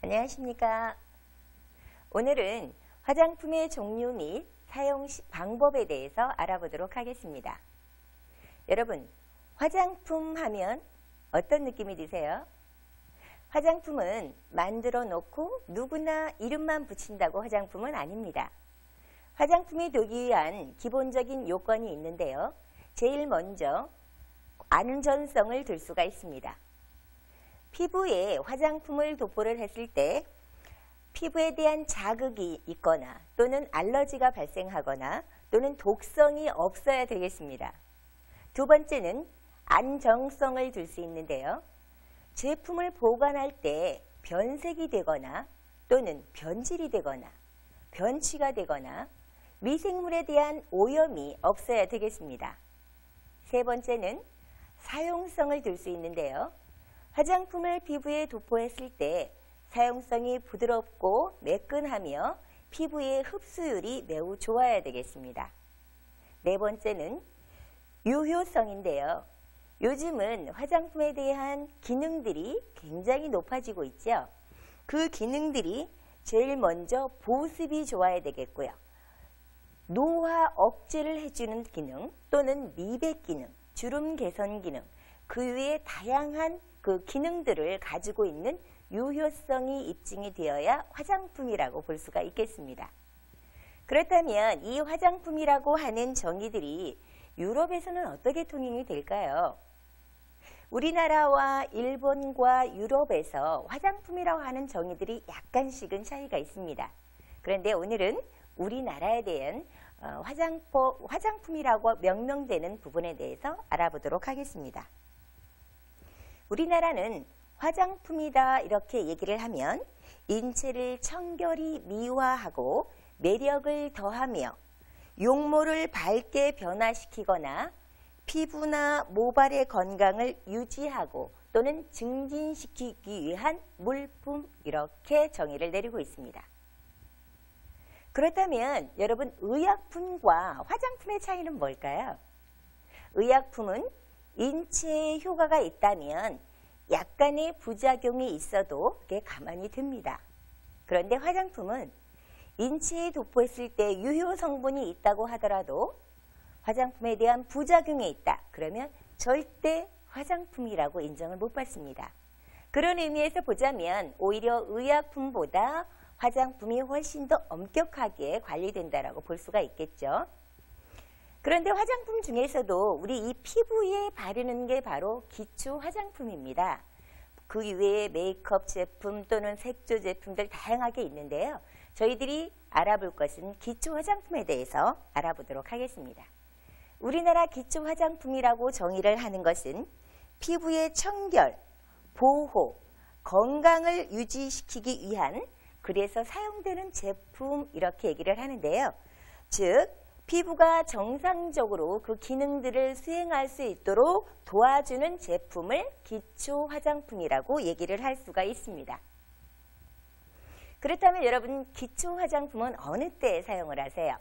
안녕하십니까. 오늘은 화장품의 종류 및 사용 방법에 대해서 알아보도록 하겠습니다. 여러분, 화장품 하면 어떤 느낌이 드세요? 화장품은 만들어 놓고 누구나 이름만 붙인다고 화장품은 아닙니다. 화장품이 되기 위한 기본적인 요건이 있는데요. 제일 먼저 안전성을 들 수가 있습니다. 피부에 화장품을 도포를 했을 때 피부에 대한 자극이 있거나 또는 알러지가 발생하거나 또는 독성이 없어야 되겠습니다. 두 번째는 안정성을 들 수 있는데요. 제품을 보관할 때 변색이 되거나 또는 변질이 되거나 변취가 되거나 미생물에 대한 오염이 없어야 되겠습니다. 세 번째는 사용성을 들 수 있는데요. 화장품을 피부에 도포했을 때 사용성이 부드럽고 매끈하며 피부의 흡수율이 매우 좋아야 되겠습니다. 네 번째는 유효성인데요. 요즘은 화장품에 대한 기능들이 굉장히 높아지고 있죠. 그 기능들이 제일 먼저 보습이 좋아야 되겠고요. 노화 억제를 해주는 기능 또는 미백 기능, 주름 개선 기능, 그 외에 다양한 그 기능들을 가지고 있는 유효성이 입증이 되어야 화장품이라고 볼 수가 있겠습니다. 그렇다면 이 화장품이라고 하는 정의들이 유럽에서는 어떻게 통용이 될까요? 우리나라와 일본과 유럽에서 화장품이라고 하는 정의들이 약간씩은 차이가 있습니다. 그런데 오늘은 우리나라에 대한 화장품이라고 명명되는 부분에 대해서 알아보도록 하겠습니다. 우리나라는 화장품이다 이렇게 얘기를 하면 인체를 청결히 미화하고 매력을 더하며 용모를 밝게 변화시키거나 피부나 모발의 건강을 유지하고 또는 증진시키기 위한 물품 이렇게 정의를 내리고 있습니다. 그렇다면 여러분, 의약품과 화장품의 차이는 뭘까요? 의약품은 인체에 효과가 있다면 약간의 부작용이 있어도 그게 가만히 듭니다. 그런데 화장품은 인체에 도포했을 때 유효 성분이 있다고 하더라도 화장품에 대한 부작용이 있다. 그러면 절대 화장품이라고 인정을 못 받습니다. 그런 의미에서 보자면 오히려 의약품보다 화장품이 훨씬 더 엄격하게 관리된다라고 볼 수가 있겠죠. 그런데 화장품 중에서도 우리 이 피부에 바르는 게 바로 기초 화장품입니다. 그 이외에 메이크업 제품 또는 색조 제품들 다양하게 있는데요. 저희들이 알아볼 것은 기초 화장품에 대해서 알아보도록 하겠습니다. 우리나라 기초 화장품이라고 정의를 하는 것은 피부의 청결, 보호, 건강을 유지시키기 위한 그래서 사용되는 제품 이렇게 얘기를 하는데요. 즉 피부가 정상적으로 그 기능들을 수행할 수 있도록 도와주는 제품을 기초 화장품이라고 얘기를 할 수가 있습니다. 그렇다면 여러분, 기초 화장품은 어느 때 사용을 하세요?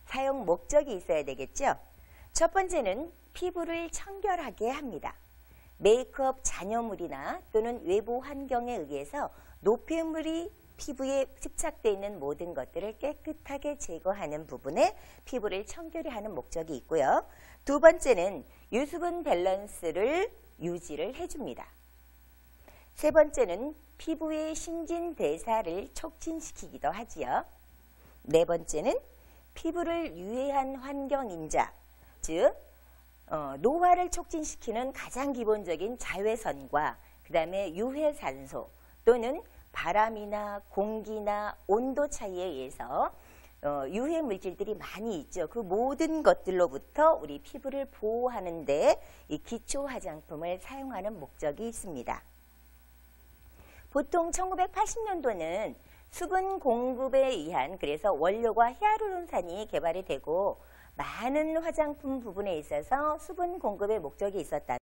사용 목적이 있어야 되겠죠? 첫 번째는 피부를 청결하게 합니다. 메이크업 잔여물이나 또는 외부 환경에 의해서 노폐물이 피부에 집착되어 있는 모든 것들을 깨끗하게 제거하는 부분에 피부를 청결히 하는 목적이 있고요. 두 번째는 유수분 밸런스를 유지를 해줍니다. 세 번째는 피부의 신진대사를 촉진시키기도 하지요. 네 번째는 피부를 유해한 환경인자, 즉 노화를 촉진시키는 가장 기본적인 자외선과 그 다음에 유해산소 또는 바람이나 공기나 온도 차이에 의해서 유해 물질들이 많이 있죠. 그 모든 것들로부터 우리 피부를 보호하는 데 이 기초 화장품을 사용하는 목적이 있습니다. 보통 1980년도는 수분 공급에 의한 그래서 원료가 히알루론산이 개발이 되고 많은 화장품 부분에 있어서 수분 공급의 목적이 있었다.